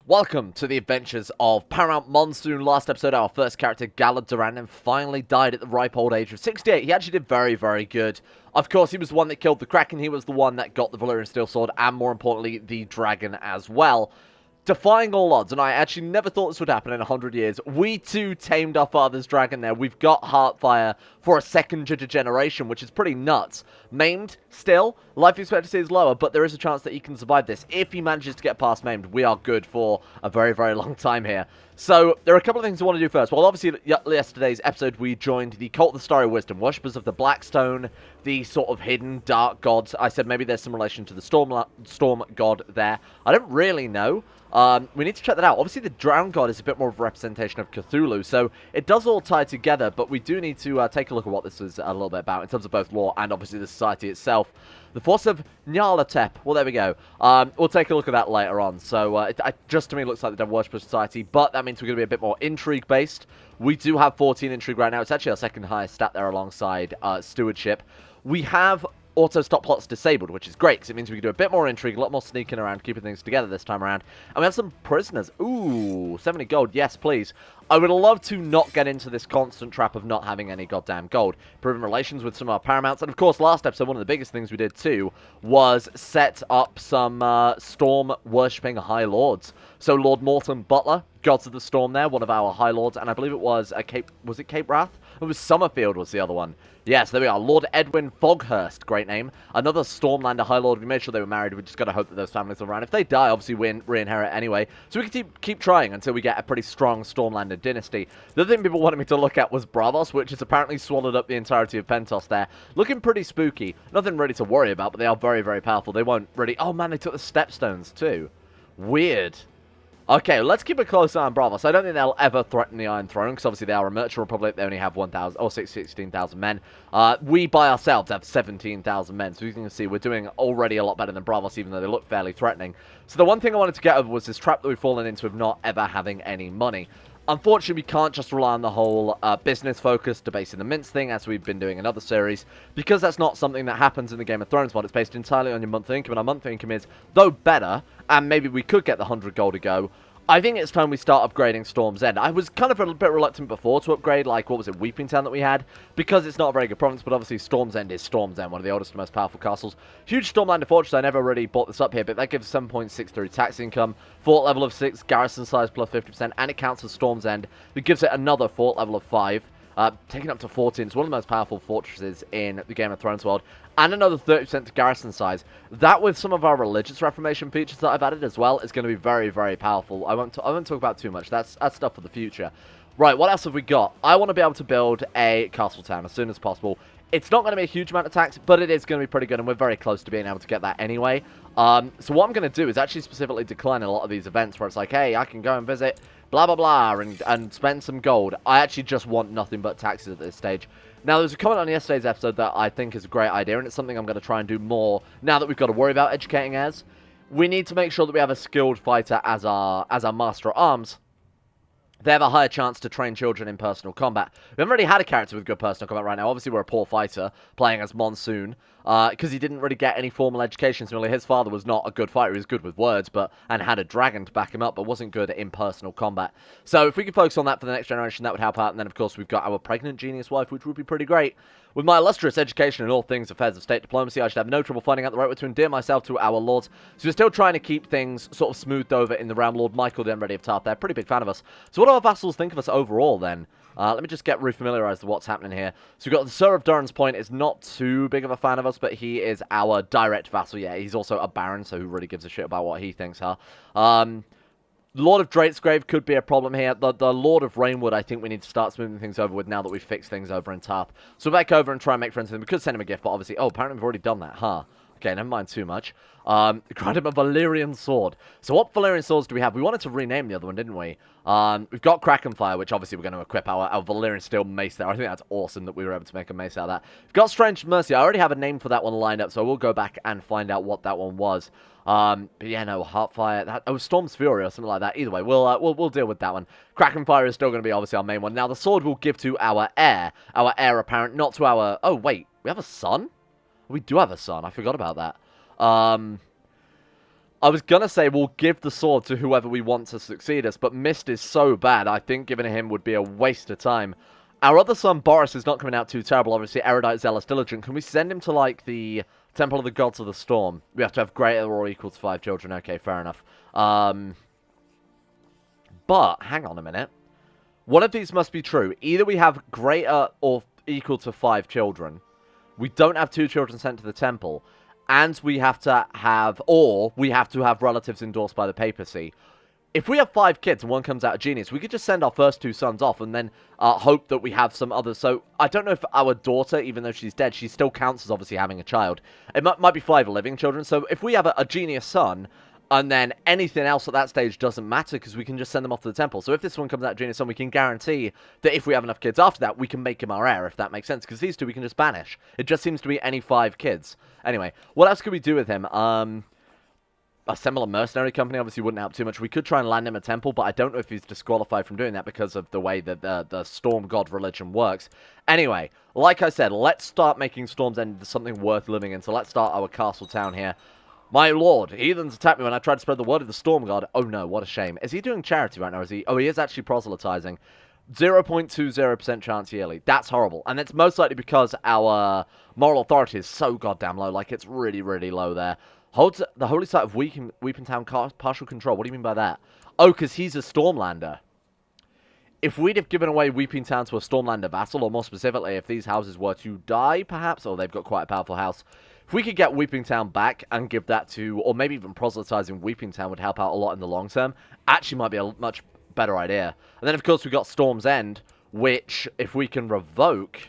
Welcome to the adventures of Paramount Monsoon. Last episode, our first character, Durrandon, finally died at the ripe old age of 68. He actually did very, very good. Of course, he was the one that killed the Kraken. He was the one that got the Valyrian Steel Sword, and more importantly, the dragon as well. Defying all odds, and I actually never thought this would happen in 100 years. We too tamed our father's dragon there. We've got Heartfire for a second generation, which is pretty nuts. Maimed, still, life expectancy is lower, but there is a chance that he can survive this. If he manages to get past Maimed, we are good for a very, very long time here. So, there are a couple of things I want to do first. Well, obviously, yesterday's episode, we joined the Cult of the Starry Wisdom, worshippers of the Blackstone, the sort of hidden dark gods. I said maybe there's some relation to the storm god there. I don't really know. We need to check that out. Obviously, the Drowned God is a bit more of a representation of Cthulhu, so it does all tie together, but we do need to take a look at what this is a little bit about in terms of both lore and obviously the society itself. The Force of Nyarlathotep. Well, there we go. We'll take a look at that later on. So, it just to me looks like the Devil Worshipper Society, but that means we're going to be a bit more intrigue-based. We do have 14 intrigue right now. It's actually our second highest stat there alongside Stewardship. We have auto-stop plots disabled, which is great, because it means we can do a bit more intrigue, a lot more sneaking around, keeping things together this time around. And we have some prisoners. Ooh, 70 gold. Yes, please. I would love to not get into this constant trap of not having any goddamn gold. Proven relations with some of our Paramounts. And, of course, last episode, one of the biggest things we did, too, was set up some storm-worshipping High Lords. So, Lord Morton Butler, Gods of the Storm there, one of our High Lords, and I believe it was was it Cape Wrath? It was Summerfield was the other one. Yes, there we are. Lord Edwin Foghurst, great name. Another Stormlander High Lord. We made sure they were married. We just got to hope that those families are around. If they die, obviously we re-inherit anyway. So we can keep trying until we get a pretty strong Stormlander dynasty. The other thing people wanted me to look at was Braavos, which has apparently swallowed up the entirety of Pentos there. Looking pretty spooky. Nothing really to worry about, but they are very, very powerful. They won't really... Oh, man, they took the Stepstones too. Weird. Okay, let's keep a close eye on Braavos. I don't think they'll ever threaten the Iron Throne, because obviously they are a merchant republic. They only have 1,000 or 16,000 men. We by ourselves have 17,000 men, so you can see we're doing already a lot better than Braavos, even though they look fairly threatening. So the one thing I wanted to get over was this trap that we've fallen into of not ever having any money. Unfortunately, we can't just rely on the whole business-focused debasing the mints thing, as we've been doing in other series, because that's not something that happens in the Game of Thrones mod. It's based entirely on your monthly income, and our monthly income is, though better, and maybe we could get the 100 gold to go, I think it's time we start upgrading Storm's End. I was kind of a bit reluctant before to upgrade, like, what was it, Weeping Town that we had, because it's not a very good province, but obviously Storm's End is Storm's End, one of the oldest and most powerful castles. Huge Stormlander Fortress, I never really bought this up here, but that gives 7.63 tax income, fort level of 6, garrison size plus 50%, and it counts as Storm's End. It gives it another fort level of 5. Taking up to 14. It's one of the most powerful fortresses in the Game of Thrones world. And another 30% to garrison size. That, with some of our religious reformation features that I've added as well, is going to be very, very powerful. I won't talk about too much. That's stuff for the future. Right, what else have we got? I want to be able to build a castle town as soon as possible. It's not going to be a huge amount of tax, but it is going to be pretty good, and we're very close to being able to get that anyway. So what I'm going to do is actually specifically decline a lot of these events where it's like, hey, I can go and visit blah, blah, blah, and spend some gold. I actually just want nothing but taxes at this stage. Now, there's a comment on yesterday's episode that I think is a great idea, and it's something I'm going to try and do more now that we've got to worry about educating heirs. We need to make sure that we have a skilled fighter as our master at arms. They have a higher chance to train children in personal combat. We haven't really had a character with good personal combat right now. Obviously, we're a poor fighter playing as Monsoon because he didn't really get any formal education. So his father was not a good fighter. He was good with words and had a dragon to back him up, but wasn't good in personal combat. So if we could focus on that for the next generation, that would help out. And then, of course, we've got our pregnant genius wife, which would be pretty great. With my illustrious education in all things affairs of state diplomacy, I should have no trouble finding out the right way to endear myself to our lords. So we're still trying to keep things sort of smoothed over in the realm. Lord Michael Denready of Tarth there, pretty big fan of us. So what do our vassals think of us overall then? Let me just get refamiliarized with what's happening here. So we've got the Sir of Durran's Point is not too big of a fan of us, but he is our direct vassal. Yeah, he's also a baron, so who really gives a shit about what he thinks, huh? Lord of Drakesgrave could be a problem here. The Lord of Rainwood, I think we need to start smoothing things over with now that we've fixed things over in Tarth. So we'll back over and try and make friends with him. We could send him a gift, but obviously... Oh, apparently we've already done that, huh? Okay, never mind too much. Grant him a Valyrian sword. So what Valyrian swords do we have? We wanted to rename the other one, didn't we? We've got Krakenfire, which obviously we're going to equip our Valyrian steel mace there. I think that's awesome that we were able to make a mace out of that. We've got Strange Mercy. I already have a name for that one lined up, so we'll go back and find out what that one was. But yeah, no, Heartfire. Oh, Storm's Fury or something like that. Either way, we'll deal with that one. Krakenfire is still going to be obviously our main one. Now the sword we'll give to our heir apparent, not to our. Oh wait, we have a son. We do have a son. I forgot about that. I was gonna say we'll give the sword to whoever we want to succeed us, but Mist is so bad, I think giving it him would be a waste of time. Our other son, Boris, is not coming out too terrible, obviously. Erudite, Zealous, Diligent. Can we send him to, like, the Temple of the Gods of the Storm? We have to have greater or equal to 5 children. Okay, fair enough. But, hang on a minute. One of these must be true. Either we have greater or equal to 5 children. We don't have 2 children sent to the temple. And we have to have, or we have to have relatives endorsed by the papacy. If we have 5 kids and one comes out a genius, we could just send our first 2 sons off and then hope that we have some others. So I don't know if our daughter, even though she's dead, she still counts as obviously having a child. It might be 5 living children. So if we have a genius son, and then anything else at that stage doesn't matter because we can just send them off to the temple. So if this one comes out genius son, we can guarantee that if we have enough kids after that, we can make him our heir, if that makes sense. Because these 2 we can just banish. It just seems to be any 5 kids. Anyway, what else could we do with him? Assemble a mercenary company obviously wouldn't help too much. We could try and land him a temple, but I don't know if he's disqualified from doing that because of the way that the Storm God religion works. Anyway, like I said, let's start making Storm's End something worth living in. So let's start our castle town here. My lord, heathens attacked me when I tried to spread the word of the Storm God. Oh no, what a shame. Is he doing charity right now? Is he? Oh, he is actually proselytizing. 0.20% chance yearly. That's horrible. And it's most likely because our moral authority is so goddamn low. Like, it's really, really low there. Holds the holy site of Weeping Town partial control. What do you mean by that? Oh, because he's a Stormlander. If we'd have given away Weeping Town to a Stormlander vassal, or more specifically, if these houses were to die, perhaps, or they've got quite a powerful house, if we could get Weeping Town back and give that to, or maybe even proselytizing Weeping Town would help out a lot in the long term, actually might be a much better idea. And then, of course, we got Storm's End, which, if we can revoke,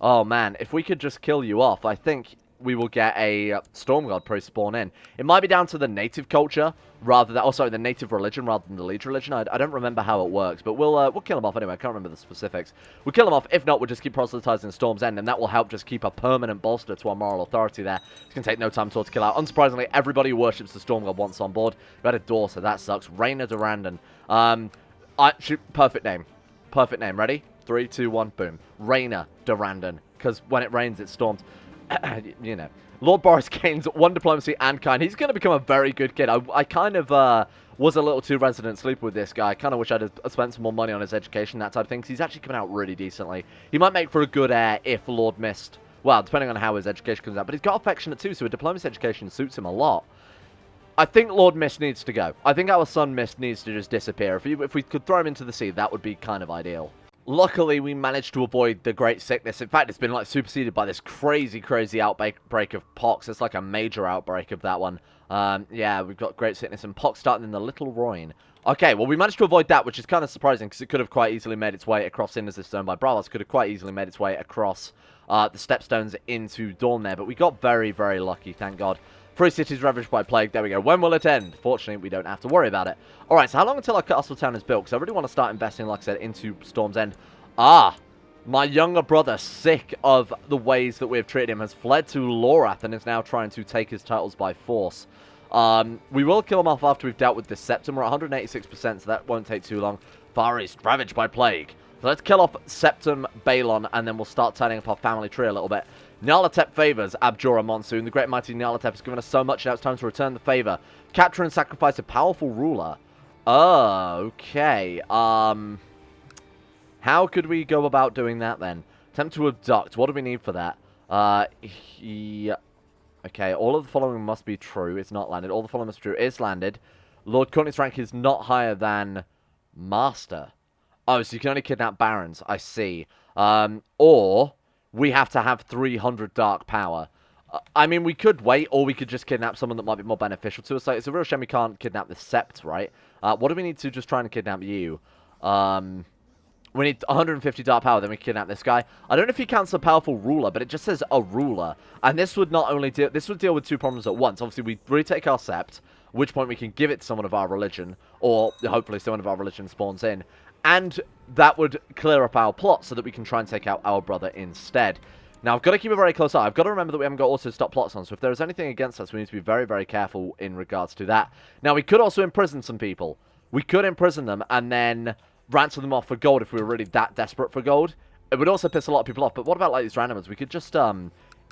oh man, if we could just kill you off, I think we will get a Storm God probably spawn in. It might be down to the native culture rather than, oh sorry, the native religion rather than the liege religion. I don't remember how it works, but we'll kill him off anyway. I can't remember the specifics. We'll kill him off. If not, we'll just keep proselytizing Storm's End, and that will help just keep a permanent bolster to our moral authority there. It's going to take no time at all to kill out. Unsurprisingly, everybody who worships the Storm God wants on board. We had a daughter, that sucks. Rhaena Durrandon. Perfect name. Perfect name. Ready? 3, 2, 1, boom. Rhaena Durrandon. Because when it rains, it storms. You know, Lord Boris gains 1 diplomacy and kind. He's going to become a very good kid. I kind of was a little too resident sleeper with this guy. I kind of wish I'd have spent some more money on his education, that type of thing, because he's actually coming out really decently. He might make for a good heir if Lord Mist, well, depending on how his education comes out, but he's got affectionate too, so a diplomacy education suits him a lot. I think Lord Mist needs to go. I think our son Mist needs to just disappear. If we could throw him into the sea, that would be kind of ideal. Luckily, we managed to avoid the great sickness. In fact, it's been, like, superseded by this crazy, crazy outbreak of pox. It's like a major outbreak of that one. Yeah, we've got great sickness and pox starting in the Little Royne. Okay, well, we managed to avoid that, which is kind of surprising, because it could have quite easily made its way across Innis Zone by Bravos. Could have quite easily made its way across the Stepstones into Dawn there. But we got very, very lucky, thank God. 3 cities ravaged by plague. There we go. When will it end? Fortunately, we don't have to worry about it. Alright, so how long until our castle town is built? Because I really want to start investing, like I said, into Storm's End. Ah! My younger brother, sick of the ways that we have treated him, has fled to Lorath and is now trying to take his titles by force. We will kill him off after we've dealt with this Septum. We're at 186%, so that won't take too long. Far East, ravaged by plague. So let's kill off Septum, Balon, and then we'll start tidying up our family tree a little bit. Nyarlathotep favors Abjura Monsoon. The great mighty Nyarlathotep has given us so much, now it's time to return the favor. Capture and sacrifice a powerful ruler. Oh, okay. How could we go about doing that then? Attempt to abduct. What do we need for that? Okay, all of the following must be true. It's not landed. All the following must be true. It's landed. Lord Courtney's rank is not higher than Master. Oh, so you can only kidnap barons. I see. Or we have to have 300 dark power. I mean, we could wait, or we could just kidnap someone that might be more beneficial to us. Like, it's a real shame we can't kidnap the Sept, right? What do we need to just try and kidnap you? We need 150 dark power, then we kidnap this guy. I don't know if he counts a powerful ruler, but it just says a ruler. And this would not only deal... This would deal with 2 problems at once. Obviously, we retake our Sept, at which point we can give it to someone of our religion, or hopefully someone of our religion spawns in. And that would clear up our plot so that we can try and take out our brother instead. Now, I've got to keep a very close eye. I've got to remember that we haven't got auto-stop plots on, so if there is anything against us, we need to be very, very careful in regards to that. Now, we could also imprison some people. We could imprison them and then ransom them off for gold if we were really that desperate for gold. It would also piss a lot of people off, but what about, like, these randomers? We could just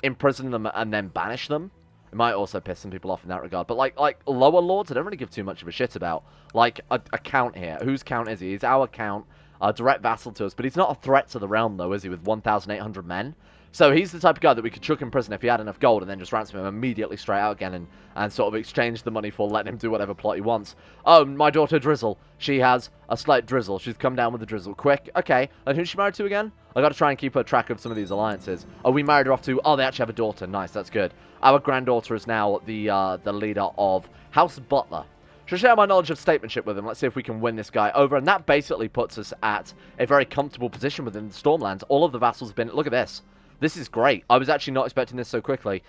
imprison them and then banish them. It might also piss some people off in that regard. But, like lower lords, I don't really give too much of a shit about. Like, a count here. Whose count is he? He's our count. Direct vassal to us. But he's not a threat to the realm, though, is he, with 1,800 men? So he's the type of guy that we could chuck in prison if he had enough gold and then just ransom him immediately straight out again and sort of exchange the money for letting him do whatever plot he wants. Oh, my daughter Drizzle. She has a slight drizzle. She's come down with the drizzle. Quick. Okay. And who's she married to again? I got to try and keep her track of some of these alliances. Oh, we married her off to... Oh, they actually have a daughter. Nice. That's good. Our granddaughter is now the leader of House Butler. Should share my knowledge of statesmanship with him. Let's see if we can win this guy over. And that basically puts us at a very comfortable position within the Stormlands. All of the vassals have been... Look at this. This is great. I was actually not expecting this so quickly.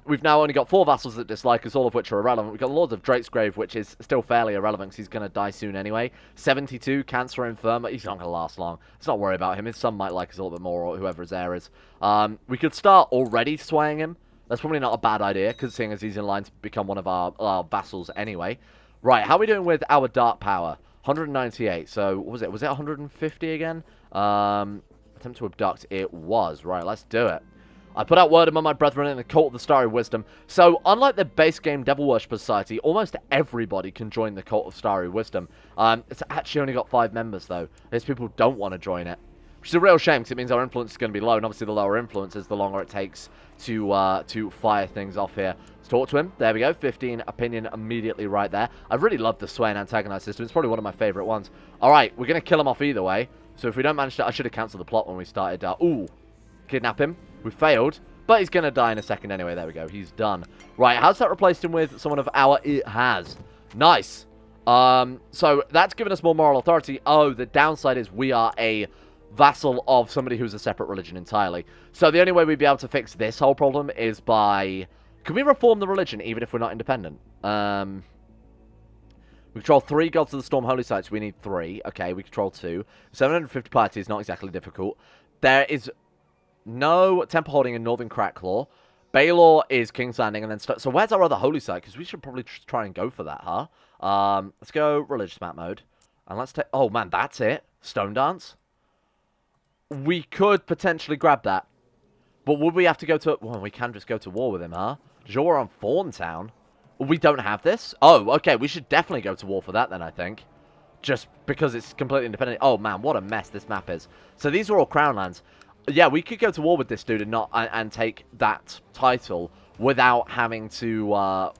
We've now only got 4 vassals that dislike us, all of which are irrelevant. We've got Lords of Drakesgrave, which is still fairly irrelevant because he's going to die soon anyway. 72, Cancer Infirm. He's not going to last long. Let's not worry about him. His son might like us a little bit more, or whoever his heir is. We could start already swaying him. That's probably not a bad idea, because seeing as he's in line to become one of our vassals anyway. Right, how are we doing with our Dark Power? 198. So, what was it? Was it 150 again? Attempt to abduct. It was. Right, let's do it. I put out word among my brethren in the cult of the Starry Wisdom. So, unlike the base game Devil Worshipper Society, almost everybody can join the cult of Starry Wisdom. It's actually only got 5 members, though. These people don't want to join it. Which is a real shame, because it means our influence is going to be low, and obviously the lower influence is the longer it takes to fire things off here. Let's talk to him. There we go. 15 opinion immediately right there. I really love the sway and antagonize system. It's probably one of my favorite ones. Alright, we're going to kill him off either way. So if we don't manage to... I should have cancelled the plot when we started. Ooh, kidnap him. We failed, but he's going to die in a second anyway. There we go. He's done. Right, how's that replaced him with someone of our... It has. Nice. So that's given us more moral authority. Oh, the downside is we are a vassal of somebody who's a separate religion entirely. So the only way we'd be able to fix this whole problem is by... Can we reform the religion even if we're not independent? We control 3 gods of the Storm Holy Sites. We need 3. Okay, we control 2. 750 piety is not exactly difficult. There is no temple holding in Northern Cracklaw. Baelor is King's Landing, and then... So where's our other Holy Site? Because we should probably try and go for that, huh? Let's go religious map mode. And let's take... Oh, man, that's it. Stone Dance. We could potentially grab that. But would we have to go to... Well, we can just go to war with him, huh? You're on Fawntown. We don't have this? Oh, okay. We should definitely go to war for that then, I think. Just because it's completely independent. Oh, man, what a mess this map is. So these are all Crown lands. Yeah, we could go to war with this dude and take that title without having to... Ooh,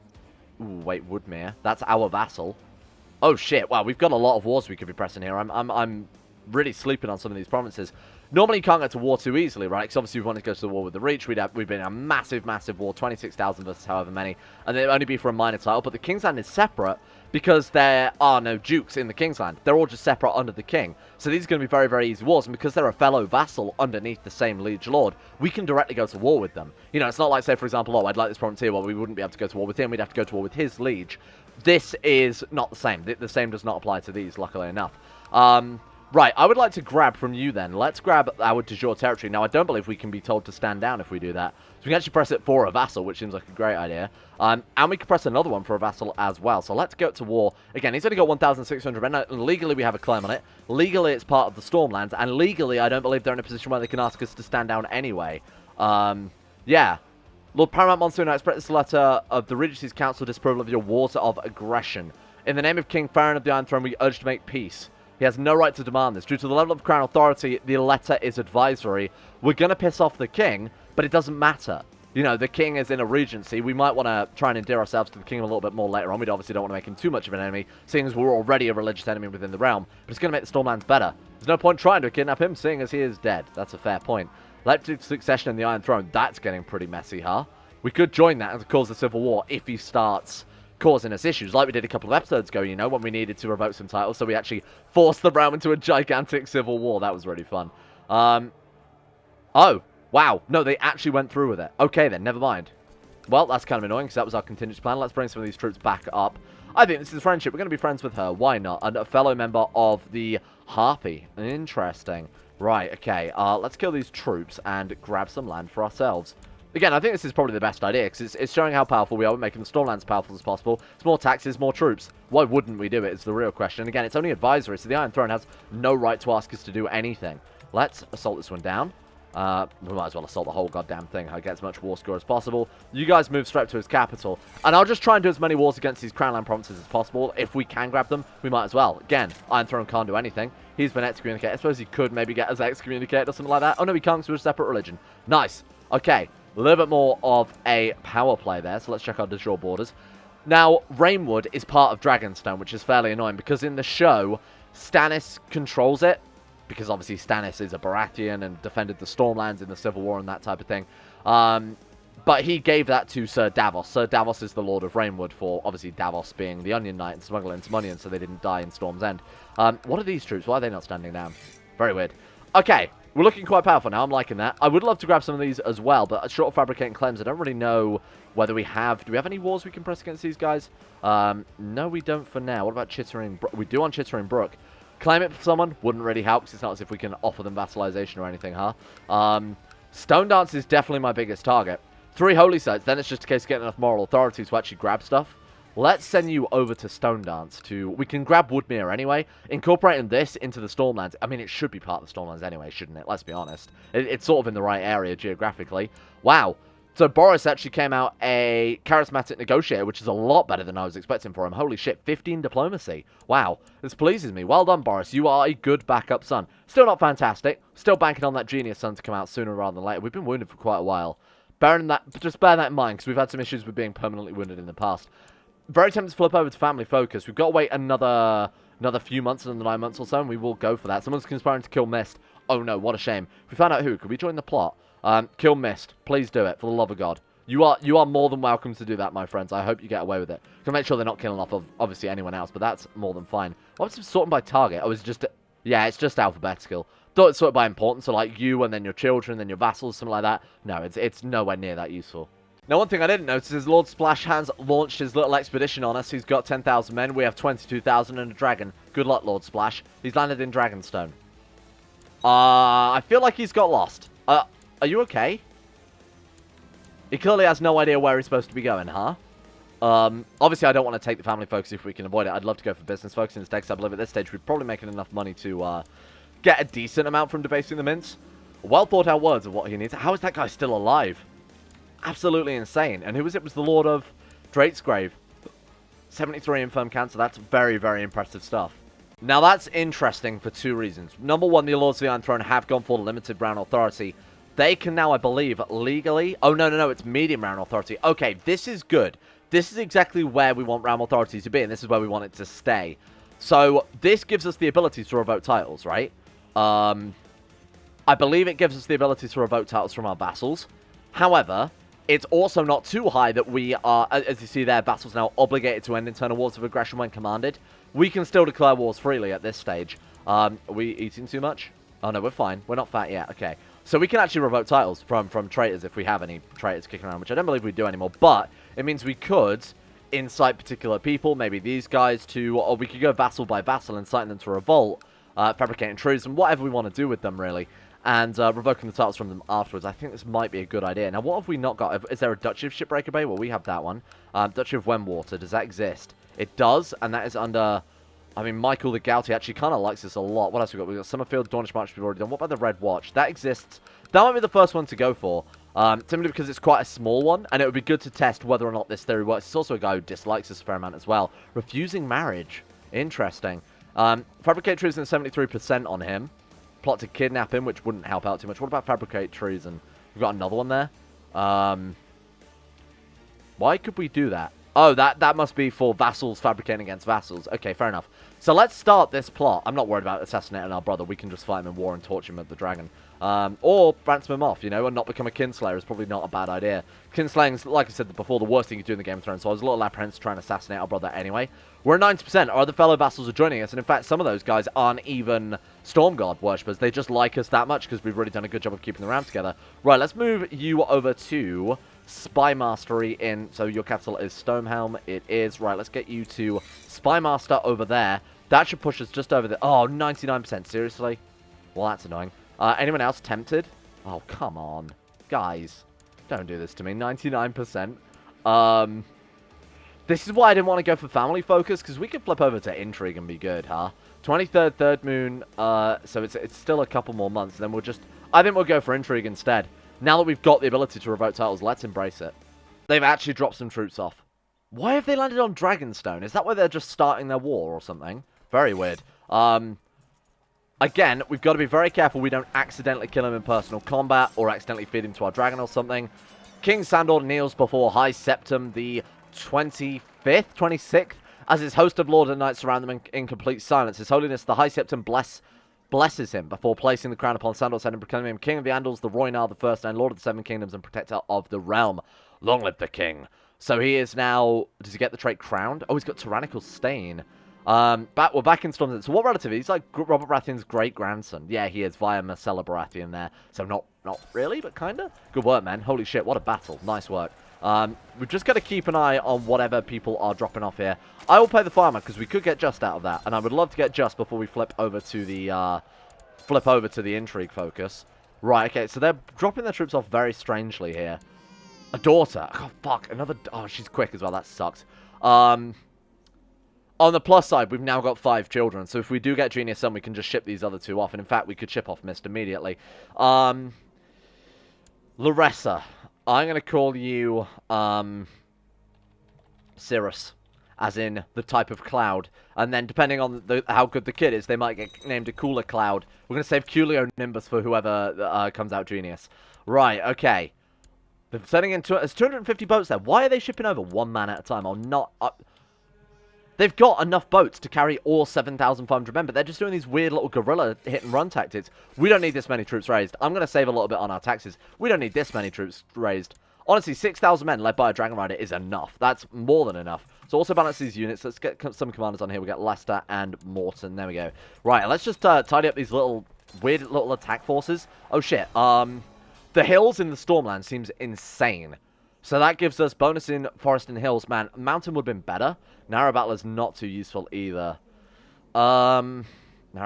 wait, Woodmere. That's our vassal. Oh, shit. Wow, we've got a lot of wars we could be pressing here. I'm really sleeping on some of these provinces. Normally, you can't get to war too easily, right? Because obviously, if we wanted to go to the war with the Reach, we'd been in a massive, massive war, 26,000 versus however many, and it'd only be for a minor title. But the Kingsland is separate because there are no dukes in the Kingsland. They're all just separate under the king. So these are going to be very, very easy wars, and because they're a fellow vassal underneath the same liege lord, we can directly go to war with them. You know, it's not like, say, for example, oh, I'd like this province here, well, we wouldn't be able to go to war with him. We'd have to go to war with his liege. This is not the same. The same does not apply to these, luckily enough. Right, I would like to grab from you then. Let's grab our de jure territory. Now, I don't believe we can be told to stand down if we do that. So we can actually press it for a vassal, which seems like a great idea. And we can press another one for a vassal as well. So let's go to war. Again, he's only got 1,600 men. Now, legally, we have a claim on it. Legally, it's part of the Stormlands. And legally, I don't believe they're in a position where they can ask us to stand down anyway. Yeah. Lord Paramount Monsoon, I express this letter of the Regency's Council disapproval of your wars of aggression. In the name of King Farron of the Iron Throne, we urge to make peace. He has no right to demand this. Due to the level of Crown authority, the letter is advisory. We're going to piss off the king, but it doesn't matter. You know, the king is in a regency. We might want to try and endear ourselves to the king a little bit more later on. We obviously don't want to make him too much of an enemy, seeing as we're already a religious enemy within the realm. But it's going to make the Stormlands better. There's no point trying to kidnap him, seeing as he is dead. That's a fair point. Elective succession in the Iron Throne. That's getting pretty messy, huh? We could join that and cause a civil war if he starts causing us issues, like we did a couple of episodes ago, you know, when we needed to revoke some titles, so we actually forced the realm into a gigantic civil war. That was really fun. Oh, wow. No, they actually went through with it. Okay, then, never mind. Well, that's kind of annoying, because that was our contingency plan. Let's bring some of these troops back up. I think this is friendship. We're going to be friends with her. Why not? And a fellow member of the Harpy. Interesting. Right, okay. Let's kill these troops and grab some land for ourselves. Again, I think this is probably the best idea, because it's showing how powerful we are. We're making the Stormlands as powerful as possible. It's more taxes, more troops. Why wouldn't we do it is the real question. And again, it's only advisory, so the Iron Throne has no right to ask us to do anything. Let's assault this one down. We might as well assault the whole goddamn thing. I get as much war score as possible. You guys move straight to his capital. And I'll just try and do as many wars against these Crown Land provinces as possible. If we can grab them, we might as well. Again, Iron Throne can't do anything. He's been excommunicated. I suppose he could maybe get us excommunicated or something like that. Oh, no, he can't because we're a separate religion. Nice. Okay, a little bit more of a power play there. So let's check our de jure borders. Now, Rainwood is part of Dragonstone, which is fairly annoying because in the show, Stannis controls it. Because obviously Stannis is a Baratheon and defended the Stormlands in the Civil War and that type of thing. But he gave that to Sir Davos. Sir Davos is the Lord of Rainwood for, obviously, Davos being the Onion Knight and smuggling some onions so they didn't die in Storm's End. What are these troops? Why are they not standing down? Very weird. Okay, we're looking quite powerful now. I'm liking that. I would love to grab some of these as well, but short of Fabricate and Cleanse, I don't really know whether we have... Do we have any wars we can press against these guys? No, we don't for now. What about Chittering Brook? We do on Chittering Brook. Claim it for someone wouldn't really help because it's not as if we can offer them vassalization or anything, huh? Stone Dance is definitely my biggest target. 3 holy sites, then it's just a case of getting enough moral authority to actually grab stuff. Let's send you over to Stone Dance to... We can grab Woodmere anyway. Incorporating this into the Stormlands. I mean, it should be part of the Stormlands anyway, shouldn't it? Let's be honest. It's sort of in the right area geographically. Wow. So Boris actually came out a charismatic negotiator, which is a lot better than I was expecting for him. Holy shit, 15 diplomacy. Wow, this pleases me. Well done, Boris. You are a good backup son. Still not fantastic. Still banking on that genius son to come out sooner rather than later. We've been wounded for quite a while. Just bear that in mind, because we've had some issues with being permanently wounded in the past. Very tempted to flip over to family focus. We've got to wait another few months, another 9 months or so, and we will go for that. Someone's conspiring to kill Mist. Oh no, what a shame. If we found out who, could we join the plot? Kill Mist. Please do it, for the love of God. You are more than welcome to do that, my friends. I hope you get away with it. Can make sure they're not killing off of, obviously, anyone else, but that's more than fine. What was sorting by target? Oh, it's just... Yeah, it's just alphabetical. Thought it's sorted by importance, so like you, and then your children, then your vassals, something like that. No, it's nowhere near that useful. Now, one thing I didn't notice is Lord Splashhands launched his little expedition on us. He's got 10,000 men. We have 22,000 and a dragon. Good luck, Lord Splash. He's landed in Dragonstone. I feel like he's got lost. Are you okay? He clearly has no idea where he's supposed to be going, huh? Obviously, I don't want to take the family focus if we can avoid it. I'd love to go for business focus instead, because I believe at this stage we're probably making enough money to get a decent amount from debasing the mints. Well thought out words of what he needs. How is that guy still alive? Absolutely insane. And who was it? It was the Lord of Drakesgrave. 73 infirm cancer. That's very, very impressive stuff. Now, that's interesting for 2 reasons. Number 1, the Lords of the Iron Throne have gone for limited round authority. They can now, I believe, legally... Oh, no, it's medium round authority. Okay, this is good. This is exactly where we want round authority to be, and this is where we want it to stay. So, this gives us the ability to revoke titles, right? I believe it gives us the ability to revoke titles from our vassals. However, it's also not too high that we are, as you see there, vassals now obligated to end internal wars of aggression when commanded. We can still declare wars freely at this stage. Are we eating too much? Oh, no, we're fine. We're not fat yet. Okay. So we can actually revoke titles from traitors if we have any traitors kicking around, which I don't believe we do anymore. But it means we could incite particular people, maybe these guys, to... Or we could go vassal by vassal, inciting them to revolt, fabricating truths, and whatever we want to do with them, really. And revoking the titles from them afterwards. I think this might be a good idea. Now, what have we not got? Is there a Duchy of Shipbreaker Bay? Well, we have that one. Duchy of Wemwater. Does that exist? It does, and that is under... I mean, Michael the Gouty actually kind of likes this a lot. What else have we got? We've got Summerfield, Dornish March we've already done. What about the Red Watch? That exists. That might be the first one to go for. Simply because it's quite a small one, and it would be good to test whether or not this theory works. It's also a guy who dislikes this a fair amount as well. Refusing marriage. Interesting. Fabricate treason 73% on him. Plot to kidnap him, which wouldn't help out too much. What about fabricate treason? We've got another one there. Why could we do that? Oh, that must be for vassals fabricating against vassals. Okay, fair enough. So let's start this plot. I'm not worried about assassinating our brother. We can just fight him in war and torture him at the dragon. Or ransom him off, you know, and not become a kinslayer is probably not a bad idea. Kinslaying's, like I said before, the worst thing you do in the Game of Thrones, so I was a little apprehensive to try and assassinate our brother anyway. We're at 90%. Our other fellow vassals are joining us, and in fact, some of those guys aren't even Stormguard worshippers. They just like us that much because we've really done a good job of keeping them around together. Right, let's move you over to Spy Mastery in... So your capital is Stonehelm. It is. Right, let's get you to Spy Master over there. That should push us just over the... Oh, 99%. Seriously? Well, that's annoying. Anyone else tempted? Oh, come on. Guys, don't do this to me. 99%. This is why I didn't want to go for family focus, because we could flip over to intrigue and be good, huh? 23rd, third moon, so it's still a couple more months, and then we'll just... I think we'll go for intrigue instead. Now that we've got the ability to revoke titles, let's embrace it. They've actually dropped some troops off. Why have they landed on Dragonstone? Is that where they're just starting their war or something? Very weird. Again, we've got to be very careful we don't accidentally kill him in personal combat or accidentally feed him to our dragon or something. King Sandor kneels before High Septim the 25th, 26th, as his host of Lord and Knights surround them in complete silence. His Holiness the High Septim blesses him before placing the crown upon Sandor's head and proclaiming him King of the Andals, the Roynar the First, and Lord of the Seven Kingdoms and Protector of the Realm. Long live the King. So he is now... Does he get the trait crowned? Oh, he's got Tyrannical Stain. We're back in Stormlands. So what relative? He's like Robert Baratheon's great-grandson. Yeah, he is via Marcella Baratheon there. So not really, but kinda. Good work, man. Holy shit, what a battle. Nice work. We've just got to keep an eye on whatever people are dropping off here. I will play the farmer because we could get just out of that, and I would love to get just before we flip over to the intrigue focus. Right, okay, so they're dropping their troops off very strangely here. A daughter. Oh, fuck. Another... Oh, she's quick as well. That sucks. On the plus side, we've now got 5 children. So if we do get Genius Son, we can just ship these other 2 off. And in fact, we could ship off Mist immediately. Laressa. I'm going to call you Cirrus. As in the type of cloud. And then depending on how good the kid is, they might get named a cooler cloud. We're going to save Nimbus for whoever comes out Genius. Right, okay. They're sending in... There's 250 boats there. Why are they shipping over 1 man at a time? Or not... They've got enough boats to carry all 7,500 men, but they're just doing these weird little guerrilla hit-and-run tactics. We don't need this many troops raised. I'm going to save a little bit on our taxes. We don't need this many troops raised. Honestly, 6,000 men led by a Dragon Rider is enough. That's more than enough. So also balance these units. Let's get some commanders on here. We got Leicester and Morton. There we go. Right, let's just tidy up these weird little attack forces. Oh, shit. The hills in the Stormlands seems insane. So that gives us bonus in forest and hills. Man, mountain would have been better. Narrow battle is not too useful either. Narrow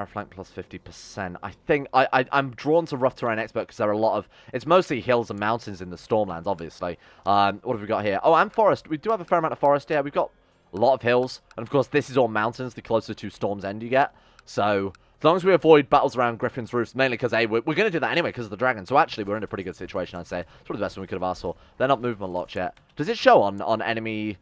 flank plus 50%. I think I'm drawn to rough terrain expert because there are a lot of... It's mostly hills and mountains in the Stormlands, obviously. What have we got here? Oh, and forest. We do have a fair amount of forest here. We've got a lot of hills. And of course, this is all mountains, the closer to Storm's End you get. So... As long as we avoid battles around Griffin's Roofs, mainly because, A, we're going to do that anyway because of the dragon. So actually, we're in a pretty good situation, I'd say. It's probably the best one we could have asked for. They're not moving a lot yet. Does it show on enemy...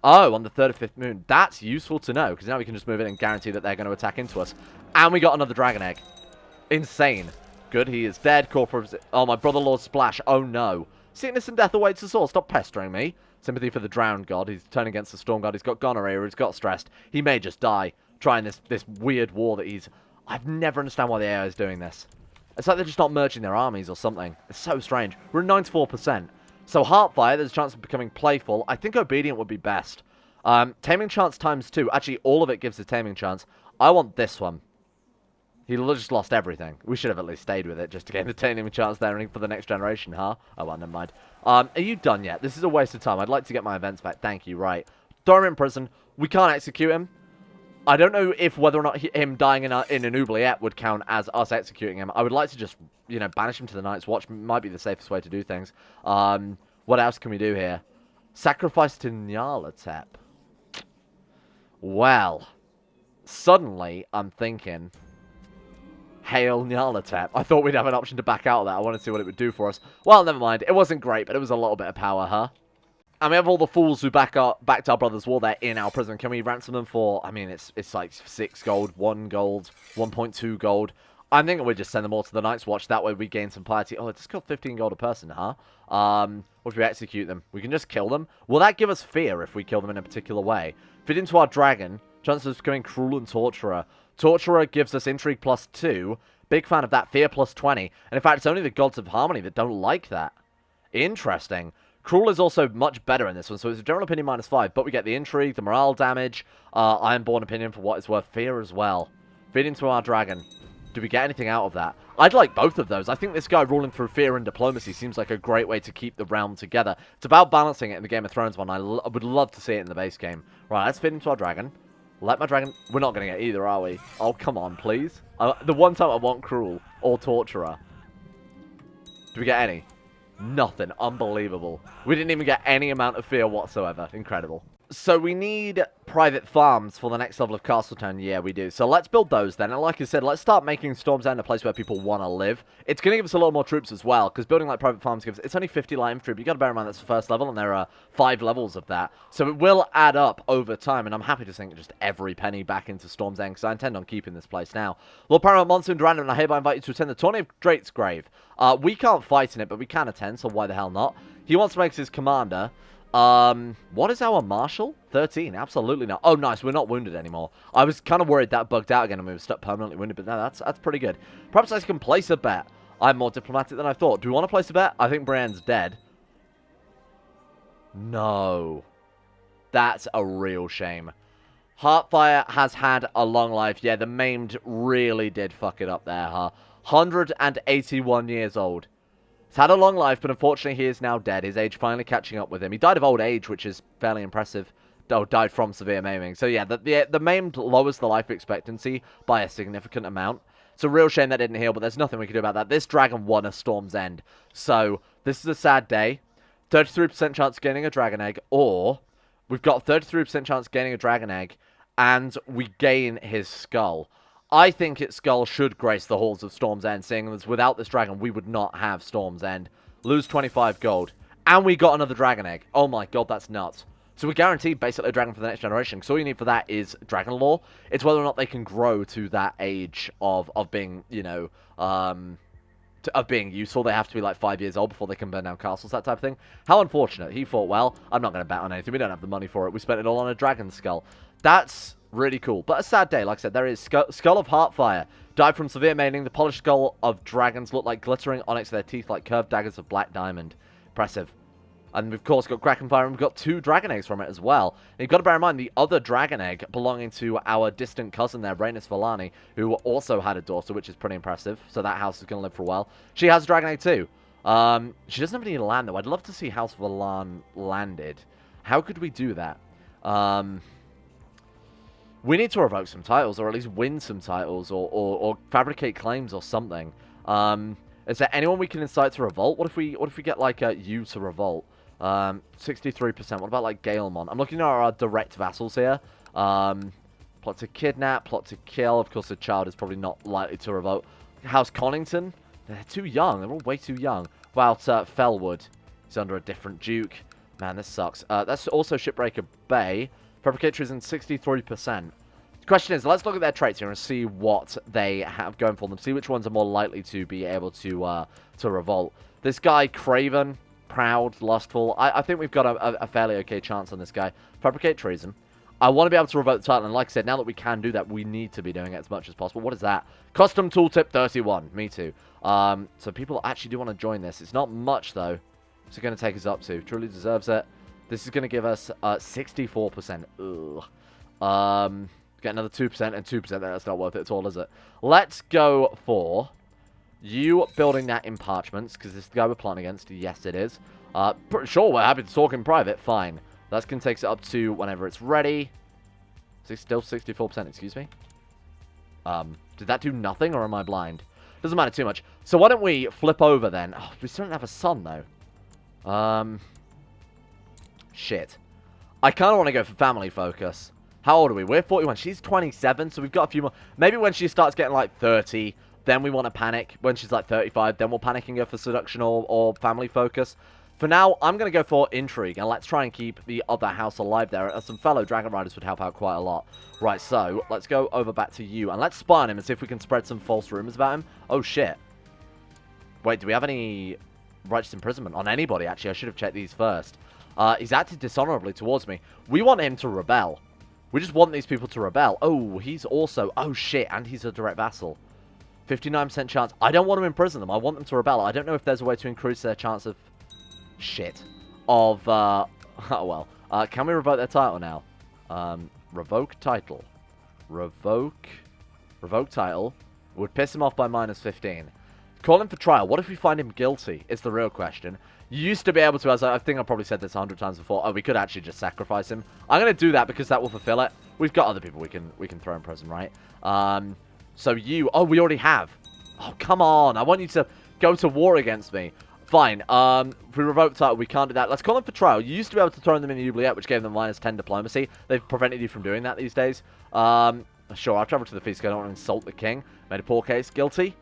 Oh, on the 3rd or 5th moon. That's useful to know, because now we can just move in and guarantee that they're going to attack into us. And we got another dragon egg. Insane. Good, he is dead. Oh, my brother Lord Splash. Oh, no. Sickness and death awaits us all. Stop pestering me. Sympathy for the drowned god. He's turning against the storm god. He's got gonorrhea. He's got stressed. He may just die trying this weird war that he's... I've never understand why the AI is doing this. It's like they're just not merging their armies or something. It's so strange. We're at 94%. So Heartfire, there's a chance of becoming playful. I think Obedient would be best. Taming chance times 2. Actually, all of it gives a taming chance. I want this one. He just lost everything. We should have at least stayed with it just to gain the taming chance there for the next generation, huh? Oh, well, never mind. Are you done yet? This is a waste of time. I'd like to get my events back. Thank you. Right. Throw him in prison. We can't execute him. I don't know if whether or not him dying in an oubliette would count as us executing him. I would like to just, banish him to the Night's Watch. Might be the safest way to do things. What else can we do here? Sacrifice to Nyarlathotep. Well, suddenly I'm thinking, hail Nyarlathotep. I thought we'd have an option to back out of that. I wanted to see what it would do for us. Well, never mind. It wasn't great, but it was a little bit of power, huh? And we have all the fools who backed our brother's war there in our prison. Can we ransom them for... I mean, it's like 6 gold, 1 gold, 1.2 gold. I'm thinking we just send them all to the Night's Watch. That way we gain some piety. Oh, it's got 15 gold a person, huh? What if we execute them? We can just kill them. Will that give us fear if we kill them in a particular way? Fit into our dragon. Chances of becoming cruel and torturer. Torturer gives us intrigue plus 2. Big fan of that. Fear plus 20. And in fact, it's only the gods of harmony that don't like that. Interesting. Cruel is also much better in this one, so it's a general opinion minus 5, but we get the intrigue, the morale damage, Ironborn opinion for what it's worth, fear as well. Feed into our dragon. Do we get anything out of that? I'd like both of those. I think this guy ruling through fear and diplomacy seems like a great way to keep the realm together. It's about balancing it in the Game of Thrones one. I would love to see it in the base game. Right, let's feed into our dragon. Let my dragon... We're not going to get either, are we? Oh, come on, please. The one time I want Cruel or Torturer. Do we get any? Nothing. Unbelievable. We didn't even get any amount of fear whatsoever. Incredible. So we need private farms for the next level of Castletown. Yeah, we do. So let's build those then. And like I said, let's start making Storm's End a place where people want to live. It's going to give us a lot more troops as well, because building like private farms gives... It's only 50 light infantry, but you got to bear in mind that's the first level, and there are 5 levels of that. So it will add up over time, and I'm happy to sink just every penny back into Storm's End, because I intend on keeping this place now. Lord Paramount Monsoon Durrandon, I hereby invite you to attend the Tourney of Godsgrief. We can't fight in it, but we can attend, so why the hell not? He wants to make us his commander. What is our marshal? 13, absolutely not. Oh, nice, we're not wounded anymore. I was kind of worried that bugged out again and we were stuck permanently wounded, but no, that's pretty good. Perhaps I can place a bet. I'm more diplomatic than I thought. Do we want to place a bet? I think Brienne's dead. No. That's a real shame. Heartfire has had a long life. Yeah, the maimed really did fuck it up there, huh? 181 years old. He's had a long life, but unfortunately he is now dead. His age finally catching up with him. He died of old age, which is fairly impressive. Oh, died from severe maiming. So yeah, the maimed lowers the life expectancy by a significant amount. It's a real shame that didn't heal, but there's nothing we can do about that. This dragon won a Storm's End. So this is a sad day. 33% chance of gaining a dragon egg, or we've got 33% chance of gaining a dragon egg, and we gain his skull. I think its skull should grace the halls of Storm's End, seeing as without this dragon, we would not have Storm's End. Lose 25 gold. And we got another dragon egg. Oh my god, that's nuts. So we're guaranteed basically a dragon for the next generation, because all you need for that is dragon lore. It's whether or not they can grow to that age of being, you know, of being useful. They have to be like 5 years old before they can burn down castles, that type of thing. How unfortunate. He fought well. I'm not going to bet on anything. We don't have the money for it. We spent it all on a dragon skull. That's really cool. But a sad day, like I said. There is Skull of Heartfire. Died from severe maiming. The polished skull of dragons look like glittering onyx. Their teeth like curved daggers of black diamond. Impressive. And we've, of course, got Krakenfire, and we've got 2 dragon eggs from it as well. And you've got to bear in mind, the other dragon egg belonging to our distant cousin there, Rhaenys Vellani, who also had a daughter, which is pretty impressive. So that house is going to live for a while. She has a dragon egg too. She doesn't have any land, though. I'd love to see House Vellani landed. How could we do that? We need to revoke some titles, or at least win some titles, or fabricate claims or something. Is there anyone we can incite to revolt? What if we get like you to revolt? 63%. What about like Gaelmon? I'm looking at our direct vassals here. Plot to kidnap, plot to kill. Of course, the child is probably not likely to revolt. House Connington. They're too young. They're all way too young. About Fellwood. He's under a different duke. Man, this sucks. That's also Shipbreaker Bay. Fabricator is in 63%. The question is, let's look at their traits here and see what they have going for them. See which ones are more likely to be able to revolt. This guy, Craven, proud, lustful. I think we've got a fairly okay chance on this guy. Fabricate treason. I want to be able to revoke the title, and like I said, now that we can do that, we need to be doing it as much as possible. What is that? Custom tooltip 31. Me too. So people actually do want to join this. It's not much, though. What's it going to take us up to? Truly deserves it. This is going to give us 64%. Ugh. Get another 2% and 2%. That's not worth it at all, is it? Let's go for you building that in parchments, because this is the guy we're plotting against. Yes, it is. Pretty sure we're happy to talk in private. Fine. That's going to take us up to whenever it's ready. Still 64%, excuse me. Did that do nothing, or am I blind? Doesn't matter too much. So why don't we flip over then? Oh, we still don't have a son, though. Shit. I kind of want to go for family focus. How old are we? We're 41. She's 27, so we've got a few more. Maybe when she starts getting like 30, then we want to panic. When she's like 35, then we'll panic and go for seduction or family focus. For now, I'm going to go for intrigue, and let's try and keep the other house alive there. Some fellow dragon riders would help out quite a lot. Right, so let's go over back to you, and let's spy on him and see if we can spread some false rumors about him. Oh, shit. Wait, do we have any righteous imprisonment on anybody? Actually, I should have checked these first. He's acted dishonorably towards me. We want him to rebel. We just want these people to rebel. Oh, he's also... Oh, shit, and he's a direct vassal. 59% chance. I don't want to imprison them. I want them to rebel. I don't know if there's a way to increase their chance of... Shit. Of, oh, well. Can we revoke their title now? Revoke title. Revoke title. Would piss him off by -15. Call him for trial. What if we find him guilty? Is the real question. You used to be able to, as I think I probably said this 100 times before. Oh, we could actually just sacrifice him. I'm going to do that because that will fulfill it. We've got other people we can throw in prison, right? So you... Oh, we already have. Oh, come on. I want you to go to war against me. Fine. If we revoke title, we can't do that. Let's call them for trial. You used to be able to throw them in the oubliette, which gave them -10 diplomacy. They've prevented you from doing that these days. Sure, I'll travel to the feast because I don't want to insult the king. Made a poor case. Guilty?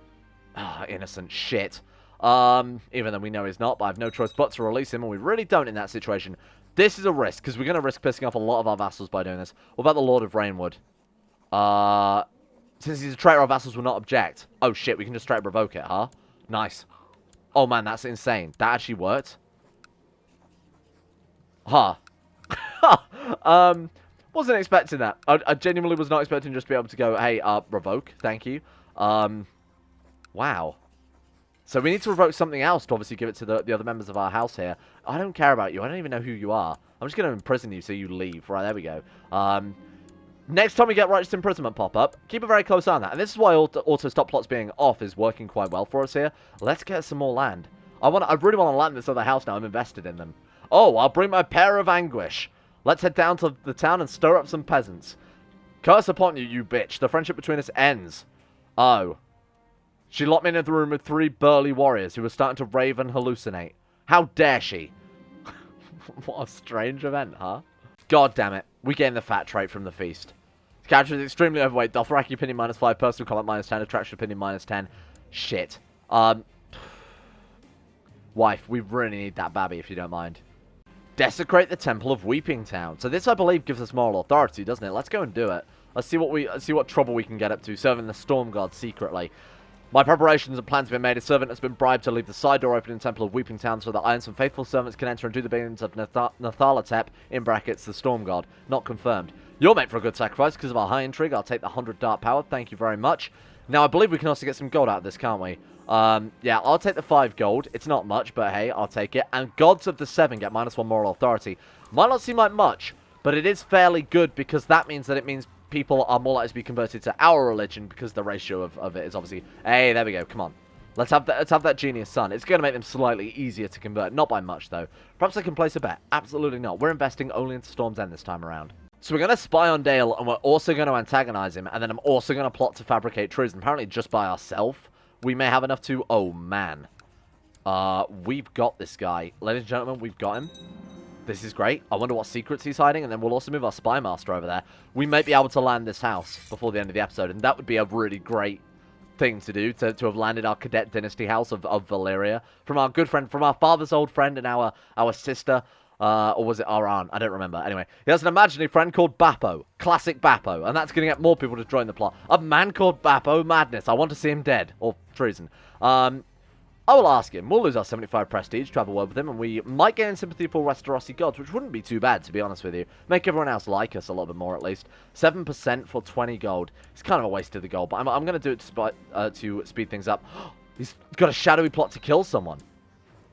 Ah, innocent shit. Even though we know he's not, but I have no choice but to release him, and we really don't in that situation. This is a risk, because we're going to risk pissing off a lot of our vassals by doing this. What about the Lord of Rainwood? Since he's a traitor, our vassals will not object. Oh shit, we can just straight up revoke it, huh? Nice. Oh man, that's insane. That actually worked. Huh. Wasn't expecting that. I genuinely was not expecting just to be able to go, hey, revoke, thank you. Wow. So we need to revoke something else to obviously give it to the other members of our house here. I don't care about you. I don't even know who you are. I'm just going to imprison you so you leave. Right, there we go. Next time we get righteous imprisonment pop up, keep a very close eye on that. And this is why auto stop plots being off is working quite well for us here. Let's get some more land. I really want to land this other house now. I'm invested in them. Oh, I'll bring my pair of anguish. Let's head down to the town and stir up some peasants. Curse upon you, you bitch. The friendship between us ends. Oh. She locked me in the room with 3 burly warriors who were starting to rave and hallucinate. How dare she? What a strange event, huh? God damn it. We gained the fat trait from the feast. The character is extremely overweight. Dothraki opinion -5. Personal combat -10. Attraction opinion -10. Shit. Wife, we really need that babby if you don't mind. Desecrate the Temple of Weeping Town. So this, I believe, gives us moral authority, doesn't it? Let's go and do it. Let's see what trouble we can get up to, serving the Storm God secretly. My preparations and plans have been made. A servant has been bribed to leave the side door open in the Temple of Weeping Town so that I and some faithful servants can enter and do the biddings of Nathalatep, in brackets, the Storm God. Not confirmed. You're made for a good sacrifice because of our high intrigue. I'll take the 100 dart power. Thank you very much. Now, I believe we can also get some gold out of this, can't we? Yeah, I'll take the 5 gold. It's not much, but hey, I'll take it. And Gods of the 7 get -1 moral authority. Might not seem like much, but it is fairly good because that means people are more likely to be converted to our religion because the ratio of it is obviously... Hey, there we go. Come on. Let's have that genius son. It's going to make them slightly easier to convert. Not by much, though. Perhaps I can place a bet. Absolutely not. We're investing only into Storm's End this time around. So we're going to spy on Dale, and we're also going to antagonize him, and then I'm also going to plot to fabricate treason. Apparently, just by ourselves, we may have enough to... Oh, man. We've got this guy. Ladies and gentlemen, we've got him. This is great. I wonder what secrets he's hiding, and then we'll also move our spy master over there. We may be able to land this house before the end of the episode, and that would be a really great thing to do, to have landed our cadet dynasty house of Valyria from our good friend, from our father's old friend and our sister, or was it our aunt? I don't remember. Anyway, he has an imaginary friend called Bappo. Classic Bappo, and that's going to get more people to join the plot. A man called Bappo, madness. I want to see him dead, or treason. I will ask him. We'll lose our 75 prestige to have a word with him, and we might gain sympathy for Westerosi gods, which wouldn't be too bad, to be honest with you. Make everyone else like us a little bit more, at least. 7% for 20 gold. It's kind of a waste of the gold, but I'm going to do it to speed things up. He's got a shadowy plot to kill someone.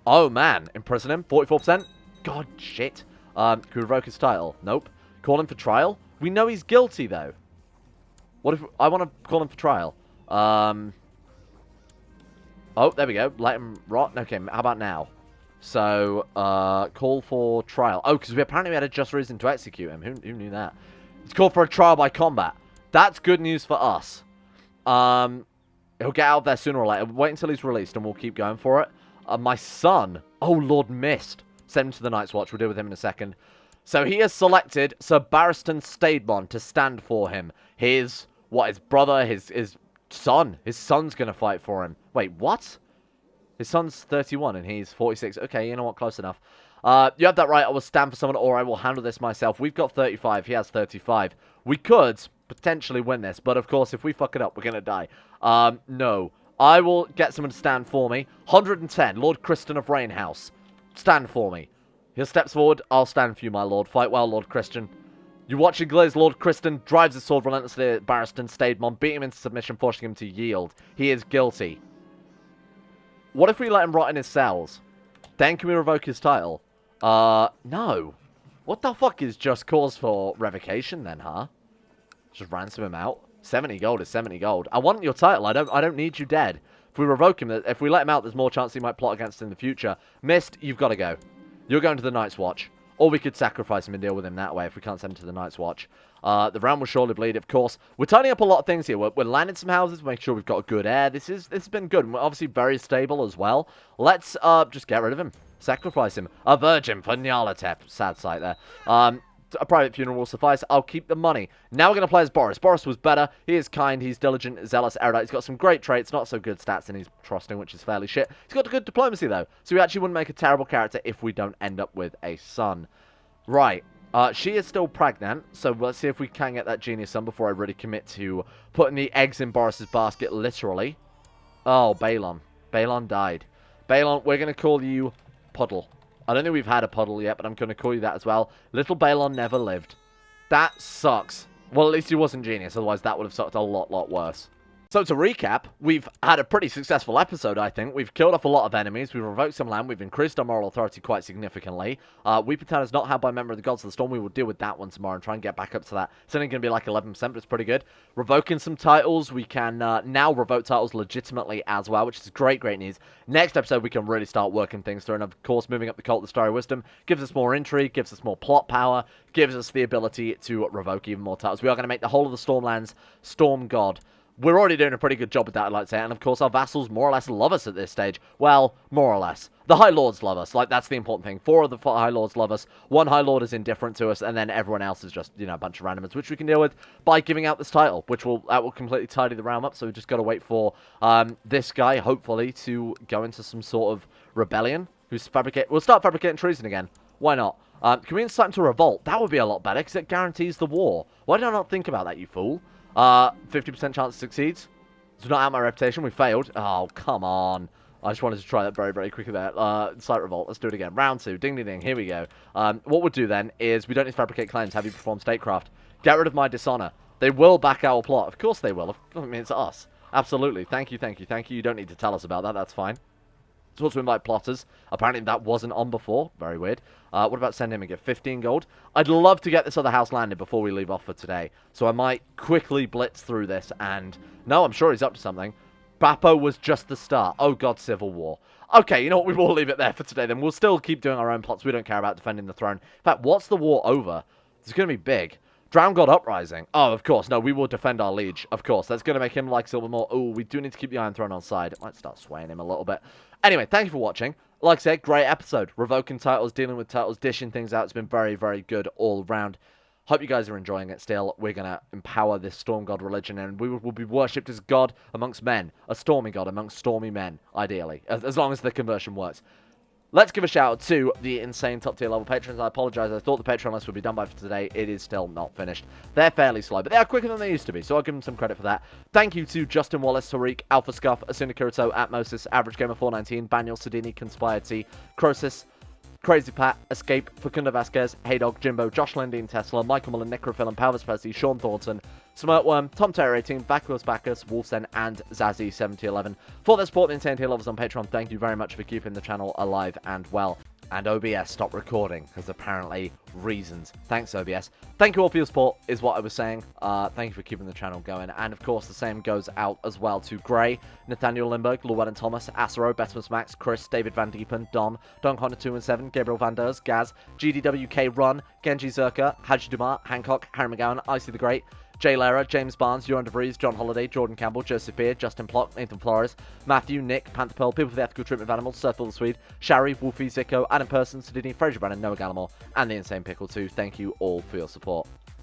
Oh, man. Imprison him. 44%. God, shit. Can we revoke his title? Nope. Call him for trial? We know he's guilty, though. What if... I want to call him for trial. Oh, there we go. Let him rot. Okay, how about now? So, call for trial. Oh, because we apparently had a just reason to execute him. Who knew that? It's called for a trial by combat. That's good news for us. He'll get out of there sooner or later. Wait until he's released and we'll keep going for it. My son. Oh, Lord Mist. Send him to the Night's Watch. We'll deal with him in a second. So he has selected Sir Barristan Staedmon to stand for him. His brother, his son. His son's going to fight for him. Wait, what? His son's 31 and he's 46. Okay, you know what? Close enough. You have that right. I will stand for someone or I will handle this myself. We've got 35. He has 35. We could potentially win this, but of course, if we fuck it up, we're going to die. No. I will get someone to stand for me. 110. Lord Criston of Rainhouse. Stand for me. He steps forward. I'll stand for you, my lord. Fight well, Lord Criston. You watch and glaze. Lord Criston drives his sword relentlessly at Barristan Staedmon, beating him into submission, forcing him to yield. He is guilty. What if we let him rot in his cells? Then can we revoke his title? No. What the fuck is just cause for revocation then, huh? Just ransom him out. 70 gold is 70 gold. I want your title. I don't need you dead. If we revoke him, if we let him out, there's more chance he might plot against us in the future. Mist, you've got to go. You're going to the Night's Watch. Or we could sacrifice him and deal with him that way if we can't send him to the Night's Watch. The realm will surely bleed, of course. We're tidying up a lot of things here. We're landing some houses, making sure we've got good air. This has been good. And we're obviously very stable as well. Let's just get rid of him. Sacrifice him. A virgin for Nyarlathotep. Sad sight there. A private funeral will suffice. I'll keep the money. Now we're going to play as Boros. Boros was better. He is kind. He's diligent, zealous, erudite. He's got some great traits. Not so good stats, and he's trusting, which is fairly shit. He's got good diplomacy, though. So we actually wouldn't make a terrible character if we don't end up with a son. Right. She is still pregnant, so let's see if we can get that genius son before I really commit to putting the eggs in Boros' basket, literally. Oh, Balon. Balon died. Balon, we're going to call you Puddle. I don't think we've had a Puddle yet, but I'm going to call you that as well. Little Balon never lived. That sucks. Well, at least he wasn't genius, otherwise that would have sucked a lot worse. So to recap, we've had a pretty successful episode, I think. We've killed off a lot of enemies, we've revoked some land, we've increased our moral authority quite significantly. Weeping is not held by a member of the Gods of the Storm. We will deal with that one tomorrow and try and get back up to that. It's only going to be like 11%, but it's pretty good. Revoking some titles. We can now revoke titles legitimately as well, which is great news. Next episode, we can really start working things through. And of course, moving up the Cult of the Starry Wisdom gives us more intrigue, gives us more plot power, gives us the ability to revoke even more titles. We are going to make the whole of the Stormlands Storm God. We're already doing a pretty good job with that, I'd like to say. And, of course, our vassals more or less love us at this stage. Well, more or less. The High Lords love us. Like, that's the important thing. 4 of the High Lords love us. 1 High Lord is indifferent to us. And then everyone else is just, you know, a bunch of randomers, which we can deal with by giving out this title, which will completely tidy the realm up. So we've just got to wait for this guy, hopefully, to go into some sort of rebellion. We'll start fabricating treason again. Why not? Can we incite him to revolt? That would be a lot better, because it guarantees the war. Why did I not think about that, you fool? 50% chance it succeeds. It's not out my reputation. We failed. Oh, come on. I just wanted to try that very quickly there. Slight revolt. Let's do it again. Round 2. Ding, ding, ding. Here we go. What we'll do then is we don't need to fabricate claims. Have you perform statecraft? Get rid of my dishonor. They will back our plot. Of course they will. I mean, it's us. Absolutely. Thank you. You don't need to tell us about that. That's fine. So also invite plotters. Apparently that wasn't on before. Very weird. What about send him and get 15 gold? I'd love to get this other house landed before we leave off for today. So I might quickly blitz through this and... No, I'm sure he's up to something. Bappo was just the start. Oh god, civil war. Okay, you know what? We will leave it there for today then. We'll still keep doing our own plots. We don't care about defending the throne. In fact, what's the war over? It's going to be big. Drown God Uprising. Oh, of course. No, we will defend our liege. Of course. That's going to make him like Silvermore. Oh, we do need to keep the Iron Throne on side. It might start swaying him a little bit. Anyway, thank you for watching. Like I said, great episode. Revoking titles, dealing with titles, dishing things out. It's been very good all around. Hope you guys are enjoying it still. We're going to empower this Storm God religion, and we will be worshipped as God amongst men. A stormy God amongst stormy men, ideally. As long as the conversion works. Let's give a shout out to the insane top tier level patrons. I apologize. I thought the Patreon list would be done by for today. It is still not finished. They're fairly slow, but they are quicker than they used to be, so I'll give them some credit for that. Thank you to Justin Wallace, Tariq, Alpha Scuff, Asuna Kirito, Atmosis, Average Gamer 419, Baniel Sedini, Conspired T, Crosis, Crazy Pat, Escape, Facunda Vasquez, Heydog, Jimbo, Josh Lendine, Tesla, Michael Mullen, Necrophil, and Palvis Percy, Sean Thornton, Smirtworm, Tom Terror 18, Bacchus Bacchus, Wolfsen, and Zazzy 7011. For their support and maintain tier levels on Patreon, thank you very much for keeping the channel alive and well. And OBS stopped recording because apparently reasons. Thanks, OBS. Thank you all for your support, is what I was saying. Thank you for keeping the channel going. And of course, the same goes out as well to Gray, Nathaniel Lindbergh, Llewellyn Thomas, Acero, Betmus Max, Chris, David Van Diepen, Don Connor 2 and 7, Gabriel Van Ders, Gaz, GDWK Run, Genji Zerka, Haji Dumar, Hancock, Harry McGowan, Icy the Great, Jay Lera, James Barnes, Joran DeVries, John Holiday, Jordan Campbell, Joseph Beard, Justin Plock, Nathan Flores, Matthew, Nick, Panther Pearl, People for the Ethical Treatment of Animals, Circle the Swede, Shari, Wolfie, Zico, Adam Person, Sidney, Fraser Brennan, Noah Gallimore, and the Insane Pickle too. Thank you all for your support.